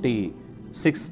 156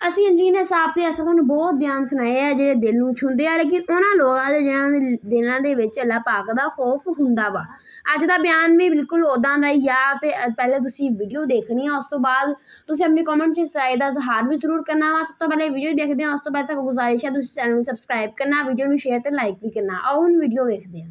ਅਸੀਂ ਇੰਜੀਨੀਅਰ ਸਾਹਿਬ ਦੇ ਅਸਾਂ ਤੁਹਾਨੂੰ ਬਹੁਤ ਬਿਆਨ ਸੁਣਾਏ ਆ ਜਿਹੜੇ ਦਿਲ ਨੂੰ ਛੂੰਹਦੇ ਆ, ਲੇਕਿਨ ਉਹਨਾਂ ਲੋਕਾਂ ਦੇ ਜਿਹਨਾਂ ਦੇ ਦਿਲਾਂ ਦੇ ਵਿੱਚ ਅੱਲਾਹ ਪਾਕ ਦਾ ਖੌਫ ਹੁੰਦਾ ਵਾ। ਅੱਜ ਦਾ ਬਿਆਨ ਵੀ ਬਿਲਕੁਲ ਉੱਦਾਂ ਦਾ ਹੀ ਆ ਤੇ ਪਹਿਲੇ ਤੁਸੀਂ ਵੀਡੀਓ ਦੇਖਣੀ ਆ, ਉਸ ਤੋਂ ਬਾਅਦ ਤੁਸੀਂ ਆਪਣੇ ਕਮੈਂਟ 'ਚ ਰਾਏ ਦਾ ਇਜ਼ਹਾਰ ਵੀ ਜ਼ਰੂਰ ਕਰਨਾ ਵਾ। ਸਭ ਤੋਂ ਪਹਿਲੇ ਵੀਡੀਓ ਦੇਖਦੇ ਆ, ਉਸ ਤੋਂ ਬਾਅਦ ਤੱਕ ਗੁਜ਼ਾਰਿਸ਼ ਹੈ ਤੁਸੀਂ ਚੈਨਲ ਨੂੰ ਸਬਸਕ੍ਰਾਈਬ ਕਰਨਾ, ਵੀਡੀਓ ਨੂੰ ਸ਼ੇਅਰ ਤੇ ਲਾਈਕ ਵੀ ਕਰਨਾ। ਆਓ ਹੁਣ ਵੀਡੀਓ ਵੇਖਦੇ ਆ।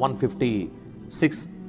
156,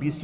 20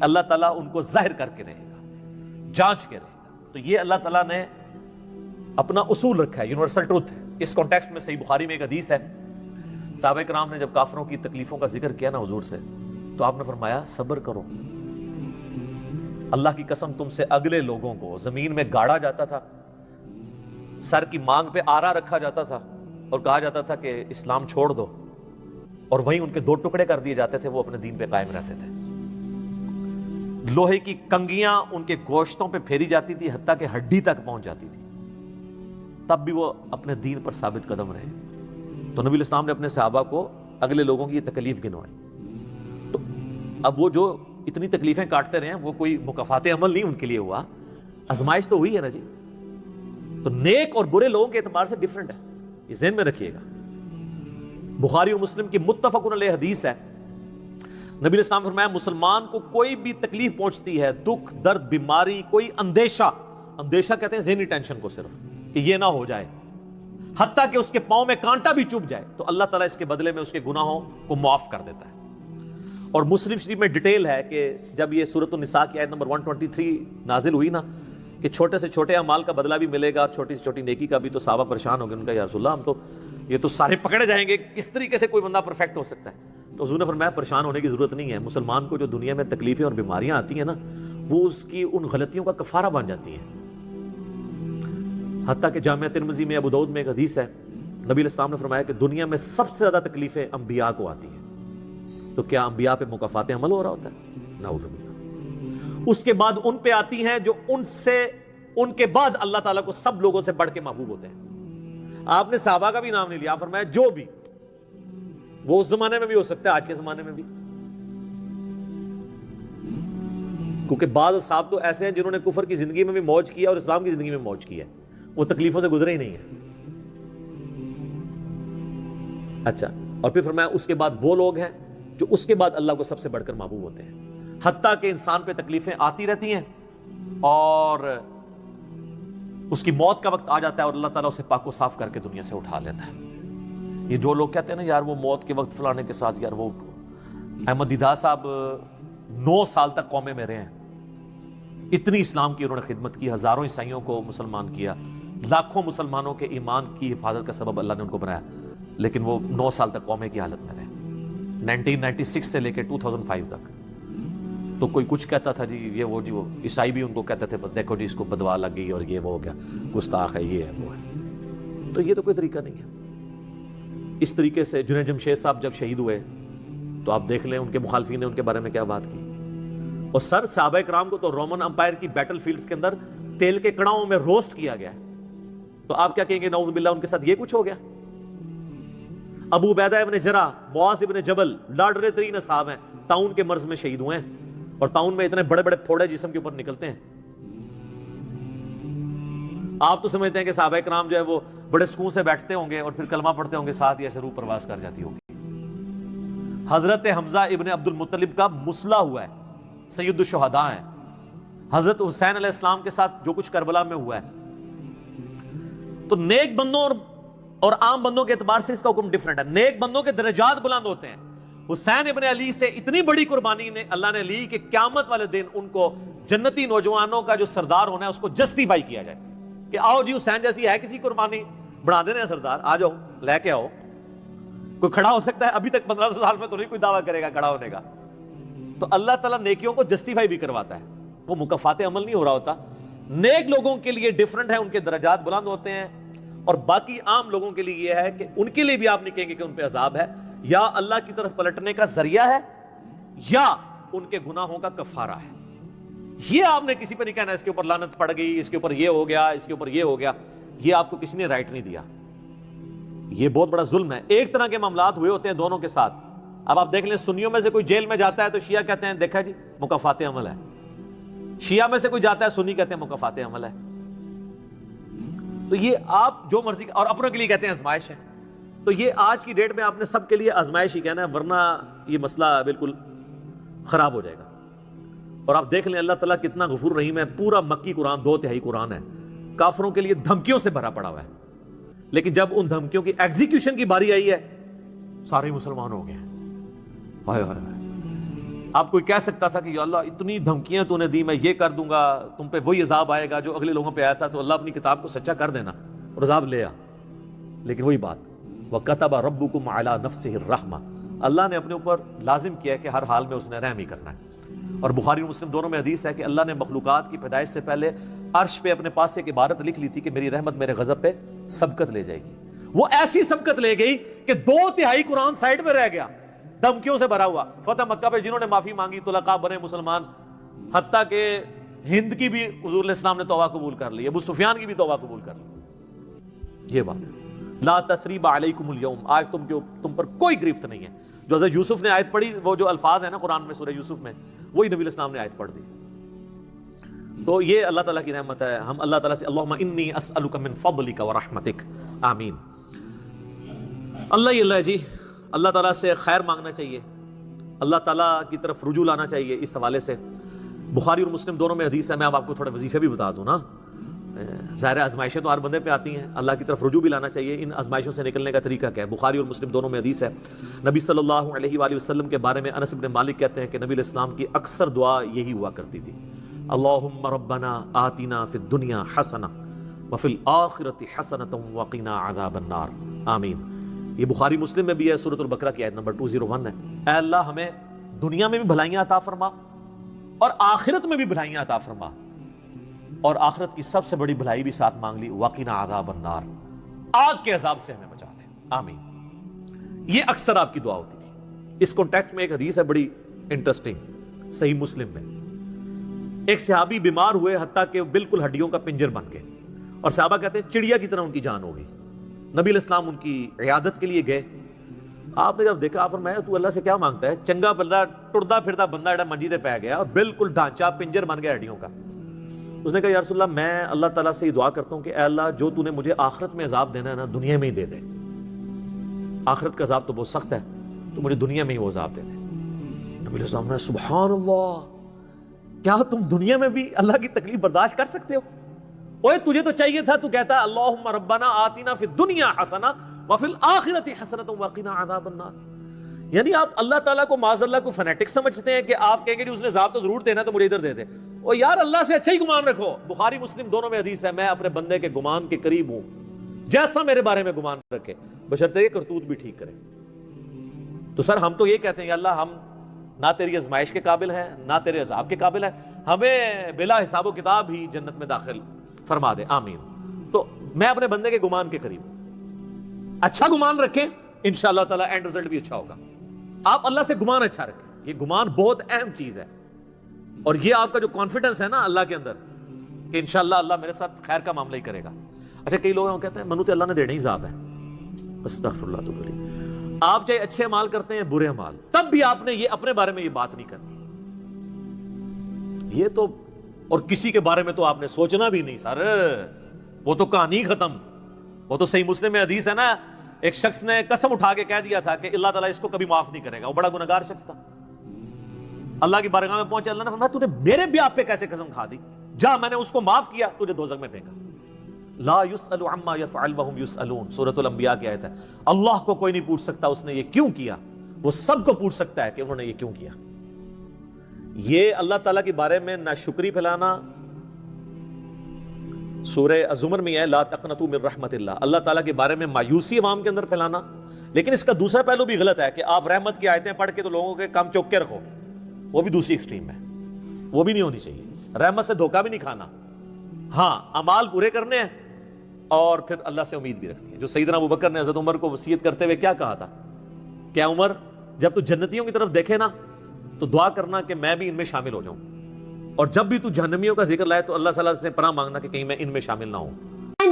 اللہ تعالیٰ ان کو ظاہر کر کے رہے گا، جانچ کے رہے گا۔ تو یہ اللہ تعالیٰ نے اپنا اصول رکھا ہے، یونیورسل ٹروتھ ہے۔ اس کانٹیکسٹ میں صحیح بخاری میں ایک حدیث ہے، صحابہ کرام نے جب کافروں کی تکلیفوں کا ذکر کیا نا حضور سے، تو آپ نے فرمایا صبر کرو، اللہ کی قسم تم سے اگلے لوگوں کو زمین میں گاڑا جاتا تھا، سر کی مانگ پہ آرا رکھا جاتا تھا اور کہا جاتا تھا کہ اسلام چھوڑ دو، اور وہیں ان کے دو ٹکڑے کر دیے جاتے تھے، وہ اپنے دین پہ قائم رہتے تھے۔ لوہے کی کنگیاں ان کے گوشتوں پہ پھیری جاتی تھی، حتیٰ کہ ہڈی تک پہنچ جاتی تھی، تب بھی وہ اپنے دین پر ثابت قدم رہے۔ تو نبی الاسلام نے اپنے صحابہ کو اگلے لوگوں کی یہ تکلیف گنوائی۔ تو اب وہ جو اتنی تکلیفیں کاٹتے رہے ہیں، وہ کوئی مکافات عمل نہیں ان کے لیے ہوا، آزمائش تو ہوئی ہے نا جی۔ تو نیک اور برے لوگوں کے اعتبار سے ڈیفرنٹ ہے، یہ ذہن میں رکھیے گا۔ بخاری اور مسلم کی متفق علیہ حدیث ہے، نبی علیہ السلام فرمایا مسلمان کو کوئی بھی تکلیف پہنچتی ہے، دکھ، درد، بیماری، کوئی اندیشہ کہتے ہیں ذہنی ٹینشن کو، صرف کہ یہ نہ ہو جائے، حتیٰ کہ اس کے پاؤں میں کانٹا بھی چبھ جائے، تو اللہ تعالیٰ اس کے بدلے میں اس کے گناہوں کو معاف کر دیتا ہے۔ اور مسلم شریف میں ڈیٹیل ہے کہ جب یہ سورۃ النساء کی آیت نمبر 123 نازل ہوئی نا، کہ چھوٹے سے چھوٹے اعمال کا بدلہ بھی ملے گا اور چھوٹی سے چھوٹی نیکی کا بھی، تو صحابہ پریشان ہو گئے، ان کا یا رسول اللہ ہم تو یہ تو سارے پکڑے جائیں گے، کس طریقے سے کوئی بندہ پرفیکٹ ہو سکتا ہے؟ تو حضور نے فرمایا پریشان ہونے کی ضرورت نہیں ہے، مسلمان کو جو دنیا میں تکلیفیں اور بیماریاں آتی ہیں نا، وہ اس کی ان غلطیوں کا کفارہ بن جاتی ہیں۔ حتیٰ کہ جامعہ ترمذی میں ابو داؤد میں ایک حدیث ہے، نبی علیہ السلام نے فرمایا کہ دنیا میں سب سے زیادہ تکلیفیں انبیاء کو آتی ہیں، تو کیا انبیاء پہ مکافات عمل ہو رہا ہوتا ہے؟ نعوذ باللہ۔ اس کے بعد ان پہ آتی ہیں جو ان کے بعد اللہ تعالیٰ کو سب لوگوں سے بڑھ کے محبوب ہوتے ہیں۔ آپ نے صحابہ کا بھی نام نہیں لیا، آپ فرمایا جو بھی، وہ اس زمانے میں بھی ہو سکتا ہے، آج کے زمانے میں بھی، کیونکہ بعض اصحاب تو ایسے ہیں جنہوں نے کفر کی زندگی میں بھی موج کیا اور اسلام کی زندگی میں موج کیا ہے، وہ تکلیفوں سے گزرے ہی نہیں ہیں۔ اچھا، اور پھر فرمایا اس کے بعد وہ لوگ ہیں جو اس کے بعد اللہ کو سب سے بڑھ کر محبوب ہوتے ہیں، حتیٰ کہ انسان پہ تکلیفیں آتی رہتی ہیں اور اس کی موت کا وقت آ جاتا ہے اور اللہ تعالیٰ اسے پاک و صاف کر کے دنیا سے اٹھا لیتا ہے۔ یہ جو لوگ کہتے ہیں نا یار وہ موت کے وقت فلانے کے ساتھ، یار وہ احمد دیدہ صاحب 9 سال تک قومے میں رہے ہیں، اتنی اسلام کی انہوں نے خدمت کی، ہزاروں عیسائیوں کو مسلمان کیا، لاکھوں مسلمانوں کے ایمان کی حفاظت کا سبب اللہ نے ان کو بنایا، لیکن وہ 9 سال تک قومے کی حالت میں رہے، 1996 سے لے کے 2005 تک۔ تو کوئی کچھ کہتا تھا جی وہ عیسائی بھی ان کو کہتے تھے دیکھو جی اس کو بدوا لگ گئی اور یہ وہ ہو گیا، گستاخ ہے، یہ ہے وہ ہے۔ تو یہ تو کوئی طریقہ نہیں ہے۔ اس طریقے سے جنید جمشید صاحب جب شہید ہوئے تو آپ دیکھ لیں ان کے مخالفین نے ان کے بارے میں کیا بات کی، اور سر صحابہ کرام کو تو رومن امپائر کی بیٹل فیلڈز کے اندر تیل کے کڑاؤں میں روسٹ کیا گیا ہے، تو آپ کیا کہیں گے نعوذ باللہ ان کے ساتھ یہ کچھ ہو گیا؟ ابو عبیدہ ابن جرح، معاذ ابن جبل لاڈلے ترین اصحاب ہیں، طاعون کے مرض میں شہید ہوئے ہیں، اور طاعون میں اتنے بڑے بڑے پھوڑے جسم کے اوپر نکلتے ہیں۔ آپ تو سمجھتے ہیں کہ صحابہ کرام جو ہے وہ بڑے سکون سے بیٹھتے ہوں گے اور پھر کلمہ پڑھتے ہوں گے، ساتھ ہی ایسے روح پرواز کر جاتی ہوگی۔ حضرت حمزہ ابن عبد المطلب کا مسلح ہوا ہے، سید الشہداء ہیں۔ حضرت حسین علیہ السلام کے ساتھ جو کچھ کربلا میں ہوا ہے، تو نیک بندوں اور عام بندوں کے اعتبار سے اس کا حکم ڈیفرنٹ ہے۔ نیک بندوں کے درجات بلند ہوتے ہیں۔ حسین ابن علی سے اتنی بڑی قربانی نے اللہ نے لی کہ قیامت والے دن ان کو جنتی نوجوانوں کا جو سردار ہونا ہے اس کو جسٹیفائی کیا جائے کہ آؤ جی حسین جیسی ہے کسی قربانی، بنا دینا ہے سردار، آ جاؤ لے کے آؤ۔ کوئی کھڑا ہو سکتا ہے؟ ابھی تک 1500 سال میں تو نہیں کوئی دعویٰ کرے گا کھڑا ہونے کا۔ تو اللہ تعالیٰ نیکیوں کو جسٹیفائی بھی کرواتا ہے، وہ مکافات عمل نہیں ہو رہا ہوتا۔ نیک لوگوں کے لیے ڈیفرنٹ ہے، ان کے درجات بلند ہوتے ہیں، اور باقی عام لوگوں کے لیے یہ ہے کہ ان کے لیے بھی آپ نہیں کہیں گے کہ ان پہ عذاب ہے، یا اللہ کی طرف پلٹنے کا ذریعہ ہے یا ان کے گناہوں کا کفارہ ہے۔ یہ آپ نے کسی پہ نہیں کہنا اس کے اوپر لعنت پڑ گئی، اس کے اوپر یہ ہو گیا، اس کے اوپر یہ ہو گیا، یہ آپ کو کسی نے رائٹ نہیں دیا۔ یہ بہت بڑا ظلم ہے۔ ایک طرح کے معاملات ہوئے ہوتے ہیں دونوں کے ساتھ۔ اب آپ دیکھ لیں سنیوں میں سے کوئی جیل میں جاتا ہے تو شیعہ کہتے ہیں دیکھا جی مکافات عمل ہے، شیعہ میں سے کوئی جاتا ہے سنی کہتے ہیں مکافات عمل ہے۔ تو یہ آپ جو مرضی، اور اپنوں کے لیے کہتے ہیں آزمائش ہے۔ تو یہ آج کی ڈیٹ میں آپ نے سب کے لیے آزمائش ہی کہنا ہے، ورنہ یہ مسئلہ بالکل خراب ہو جائے گا۔ اور آپ دیکھ لیں اللہ تعالیٰ کتنا غفور رحیم ہے، پورا مکی قرآن 2/3 قرآن ہے کافروں کے لیے دھمکیوں سے بھرا پڑا ہوا ہے، لیکن جب ان دھمکیوں کی ایگزیکیوشن کی باری آئی ہے سارے مسلمان ہو گئے ہیں۔ ہائے ہائے ہائے، آپ کوئی کہہ سکتا تھا کہ یا اللہ اتنی دھمکیاں تو نے دی، میں یہ کر دوں گا، تم پہ وہی عذاب آئے گا جو اگلے لوگوں پہ آیا تھا، تو اللہ اپنی کتاب کو سچا کر دینا اور عذاب لے آ. لیکن وہی بات، وَكَتَبَ رَبُّكُمْ عَلَى نَفْسِهِ الرَّحْمَةَ، اللہ نے اپنے اوپر لازم کیا ہے کہ ہر حال میں اس نے رحم ہی کرنا ہے. اور بخاری اور مسلم دونوں میں حدیث ہے کہ اللہ نے مخلوقات کی پیدائش سے پہلے عرش پہ اپنے پاس ایک عبارت لکھ لی تھی کہ میری رحمت میرے غضب پہ سبقت لے جائے گی. وہ ایسی سبقت لے گئی کہ 2/3 قرآن سائڈ میں رہ گیا، دھمکیوں سے بھرا ہوا. فتح مکہ پہ جنہوں نے معافی مانگی طلقاء بنے مسلمان، حتیٰ کہ ہند کی بھی حضور علیہ السلام نے توبہ قبول کر لی، ابو سفیان کی بھی توبہ قبول کر لی. یہ بات ہے. لا تثریب علیکم اليوم، آج تم پر کوئی گرفت نہیں ہے. جو حضرت یوسف نے آیت پڑھی، وہ جو الفاظ ہیں نا قرآن میں سورہ یوسف میں، وہی نبی علیہ السلام نے آیت پڑھ دی. تو یہ اللہ تعالیٰ کی رحمت ہے. ہم اللہ تعالیٰ سے اللہم انی اسألک من فضلک ورحمتک، آمین. اللہ جی، اللہ تعالیٰ سے خیر مانگنا چاہیے، اللہ تعالیٰ کی طرف رجوع لانا چاہیے. اس حوالے سے بخاری اور مسلم دونوں میں حدیث ہے. میں اب آپ کو تھوڑے وظیفے بھی بتا دوں نا. ظاہر آزمائشیں تو ہر بندے پہ آتی ہیں، اللہ کی طرف رجوع بھی لانا چاہیے. ان آزمائشوں سے نکلنے کا طریقہ کیا ہے؟ بخاری اور مسلم دونوں میں حدیث ہے. نبی صلی اللہ علیہ وآلہ وسلم کے بارے میں انس بن مالک کہتے ہیں کہ نبی علیہ السلام کی اکثر دعا یہی ہوا کرتی تھی، اللہم ربنا آتنا فی الدنیا حسنہ وفی الآخرۃ حسنۃ وقنا عذاب النار، آمین. یہ بخاری مسلم میں بھی ہے، سورۃ البقرہ کی آیت نمبر 201 ہے. اے اللہ ہمیں دنیا میں بھی بھلائیاں عطا فرما اور آخرت میں بھی بھلائیاں عطا فرما، اور آخرت کی سب سے بڑی بھلائی بھی ساتھ مانگ لی، وقنا عذاب النار، آگ کے عذاب سے ہمیں بچا لے، آمین. یہ اکثر آپ کی دعا ہوتی تھی. اس کانٹیکسٹ میں ایک حدیث ہے بڑی انٹرسٹنگ، صحیح مسلم میں. ایک صحابی بیمار ہوئے حتیٰ کہ بالکل ہڈیوں کا پنجر بن گئے، اور صحابہ کہتے ہیں چڑیا کی طرح ان کی جان ہو گئی. نبی علیہ السلام ان کی عیادت کے لیے گئے. آپ نے جب دیکھا، آپ فرمایا تو اللہ سے کیا مانگتا ہے؟ چنگا بندہ ٹردا پھردا بندہ ایڈا منجی دے پہ گیا اور بالکل ڈھانچہ پنجر بن گیا ہڈیوں کا. اس نے کہا یا رسول اللہ، میں اللہ تعالیٰ سے یہ دعا کرتا ہوں کہ اے اللہ جو تو نے مجھے آخرت میں عذاب دینا ہے نا، دنیا میں ہی دے دے. آخرت کا عذاب تو بہت سخت ہے، تو مجھے دنیا میں ہی وہ عذاب دے دے. نبی علیہ السلام نے سبحان اللہ، کیا تم دنیا میں بھی اللہ کی تکلیف برداشت کر سکتے ہو؟ اوے تجھے تو چاہیے تھا تو کہتا اللہم ربنا آتنا فی الدنیا حسنہ وفی الآخرۃ حسنۃ وقنا عذاب النار. یعنی آپ اللہ تعالیٰ کو معاذ اللہ کو فنیٹک سمجھتے ہیں کہ آپ کہیں گے کہ اس نے عذاب تو ضرور دینا تو مجھے ادھر دے دے. او یار اللہ سے اچھا ہی گمان رکھو. بخاری مسلم دونوں میں حدیث ہے، میں اپنے بندے کے گمان کے قریب ہوں جیسا میرے بارے میں گمان رکھے، بشرطے کہ کرتوت بھی ٹھیک کرے. تو سر ہم تو یہ کہتے ہیں کہ اللہ ہم نہ تیری آزمائش کے قابل ہیں نہ تیرے عذاب کے قابل ہیں، ہمیں بلا حساب و کتاب ہی جنت میں داخل فرما دے، آمین. تو میں اپنے بندے کے گمان کے قریب، اچھا گمان رکھیں، انشاءاللہ تعالی اینڈ رزلٹ بھی اچھا ہوگا. آپ اللہ سے گمان اچھا رکھیں، یہ گمان بہت اہم چیز ہے. اور یہ آپ کا جو کانفیڈنس ہے نا اللہ کے اندر کہ انشاءاللہ اللہ میرے ساتھ خیر کا معاملہ ہی کرے گا. اچھا کئی لوگ کہتے ہیں منو تے اللہ نے دینے ہی عذاب ہے، استغفر اللہ تو بلی. آپ چاہے اچھے اعمال کرتے ہیں برے اعمال، تب بھی آپ نے یہ اپنے بارے میں یہ بات نہیں کرنی. یہ تو اور کسی کے بارے میں تو آپ نے سوچنا بھی نہیں سر، وہ تو کہانی ختم. وہ تو صحیح مسلم میں حدیث ہے نا، ایک شخص نے قسم اٹھا کے کہہ دیا تھا کہ اللہ تعالیٰ اس کو کبھی معاف نہیں کرے گا. وہ بڑا گنہگار شخص تھا، اللہ کی بارگاہ میں پہنچے، اللہ نے فرمایا تو نے میرے بیاپ پہ کیسے قسم کھا دی؟ جا میں نے اس کو معاف کیا، تجھے دوزخ میں پھینکا. لا يسأل عما يفعل وهم يسألون، سورۃ الانبیاء کی آیت ہے. اللہ کو کوئی نہیں پوچھ سکتا اس نے یہ کیوں کیا، وہ سب کو پوچھ سکتا ہے کہ انہوں نے یہ کیوں کیا. یہ اللہ تعالیٰ کے بارے میں ناشکری پھیلانا سورہ الزمر میں ہے، لا تقنطوا من رحمت اللہ، اللہ تعالیٰ کے بارے میں مایوسی عوام کے اندر پھیلانا. لیکن اس کا دوسرا پہلو بھی غلط ہے کہ آپ رحمت کی آیتیں پڑھ کے تو لوگوں کے کام چوک کے رکھو، وہ بھی دوسری ایکسٹریم ہے، وہ بھی نہیں ہونی چاہیے. رحمت سے دھوکہ بھی نہیں کھانا، ہاں اعمال پورے کرنے ہیں اور پھر اللہ سے امید بھی رکھنی ہے. جو سیدنا ابوبکر نے حضرت عمر کو وصیت کرتے ہوئے کیا کہا تھا کہ عمر جب تو جنتیوں کی طرف دیکھے نا تو دعا کرنا کہ میں بھی ان میں شامل ہو جاؤں، اور جب بھی تو جہنمیوں کا ذکر لائے تو اللہ صلی اللہ علیہ وسلم سے پناہ مانگنا کہ کہیں میں ان میں شامل نہ ہوں.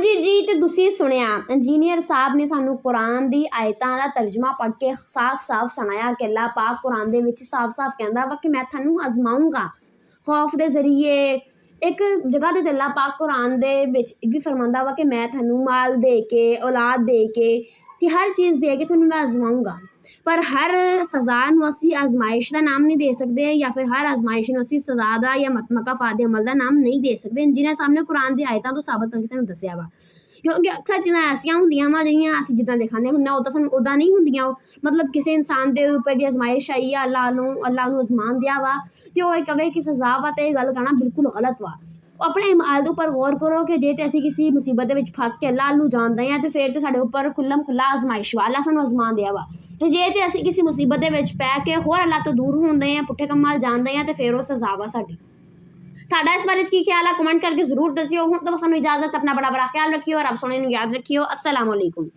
جی تے تسی سنیا انجینئر صاحب نے سانو قرآن دی آیتاں دا ترجمہ پڑھ کے صاف صاف سنایا کہ اللہ پاک قرآن دے وچ صاف صاف کہندا وا کہ میں تھانوں آزماؤں گا خوف دے ذریعے. ایک جگہ دے اللہ پاک قرآن دے وچ بھی فرماندا وا کہ میں تھانوں مال دے کے اولاد دے کے تے ہر چیز دے کے تھانوں میں آزماؤں گا. پر ہر سزا نوں اسی آزمائش دا نام نہیں دے سکتے، یا پھر ہر آزمائش نوں اسی سزا دا یا مکافات عمل دا نام نہیں دے سکتے. انجینئر صاحب نے قرآن دی آیتاں تو ثابت کر کے سانوں دسیا وا. ਕਿਉਂਕਿ ਅਕਸਰ ਚੀਜ਼ਾਂ ਐਸੀਆਂ ਹੁੰਦੀਆਂ ਵਾ ਜਿਹੜੀਆਂ ਅਸੀਂ ਜਿੱਦਾਂ ਦਿਖਾਉਂਦੇ ਹੁੰਦੇ ਉਹ ਤਾਂ ਸਾਨੂੰ ਉੱਦਾਂ ਨਹੀਂ ਹੁੰਦੀਆਂ। ਉਹ ਮਤਲਬ ਕਿਸੇ ਇਨਸਾਨ ਦੇ ਉੱਪਰ ਜੇ ਅਜ਼ਮਾਇਸ਼ ਆਈ ਆ, ਅੱਲਾ ਨੂੰ ਅਜ਼ਮਾਨ ਦਿਆ ਵਾ ਤੇ ਉਹ ਇਹ ਕਵੇ ਕਿ ਸਜ਼ਾ ਵਾ, ਤੇ ਇਹ ਗੱਲ ਕਹਿਣਾ ਬਿਲਕੁਲ ਗਲਤ ਵਾ। ਆਪਣੇ ਇਮਾਲ ਦੇ ਉੱਪਰ ਗੌਰ ਕਰੋ ਕਿ ਜੇ ਤੇ ਅਸੀਂ ਕਿਸੇ ਮੁਸੀਬਤ ਦੇ ਵਿੱਚ ਫਸ ਕੇ ਅੱਲਾ ਨੂੰ ਜਾਣਦੇ ਹਾਂ ਤੇ ਫਿਰ ਤੇ ਸਾਡੇ ਉੱਪਰ ਖੁੱਲ੍ਹਮ ਖੁੱਲ੍ਹਾ ਅਜ਼ਮਾਇਸ਼ ਵਾ, ਅੱਲਾ ਸਾਨੂੰ ਅਜ਼ਮਾਨ ਦਿਆ ਵਾ। ਤੇ ਜੇ ਤੇ ਅਸੀਂ ਕਿਸੇ ਮੁਸੀਬਤ ਦੇ ਵਿੱਚ ਪੈ ਕੇ ਹੋਰ ਅੱਲਾ ਤੋਂ ਦੂਰ ਹੁੰਦੇ ਹਾਂ, ਪੁੱਠੇ ਕੰਮਾਂ ਵੱਲ ਜਾਂਦੇ ਹਾਂ, ਤੇ ਫਿਰ ਉਹ ਸਜ਼ਾ ਵਾ ਸਾਡੀ। ਤੁਹਾਡਾ ਇਸ ਬਾਰੇ ਕੀ ਖਿਆਲ ਆ ਕਮੈਂਟ ਕਰਕੇ ਜ਼ਰੂਰ ਦੱਸਿਓ। ਹੁਣ ਤਾਂ ਸਾਨੂੰ ਇਜਾਜ਼ਤ, ਆਪਣਾ ਬੜਾ ਖਿਆਲ ਰੱਖਿਓ, ਰੱਬ ਸੋਹਣੇ ਨੂੰ ਯਾਦ ਰੱਖਿਓ। ਅਸਲਾਮ ਵਾਲੇਕੁਮ।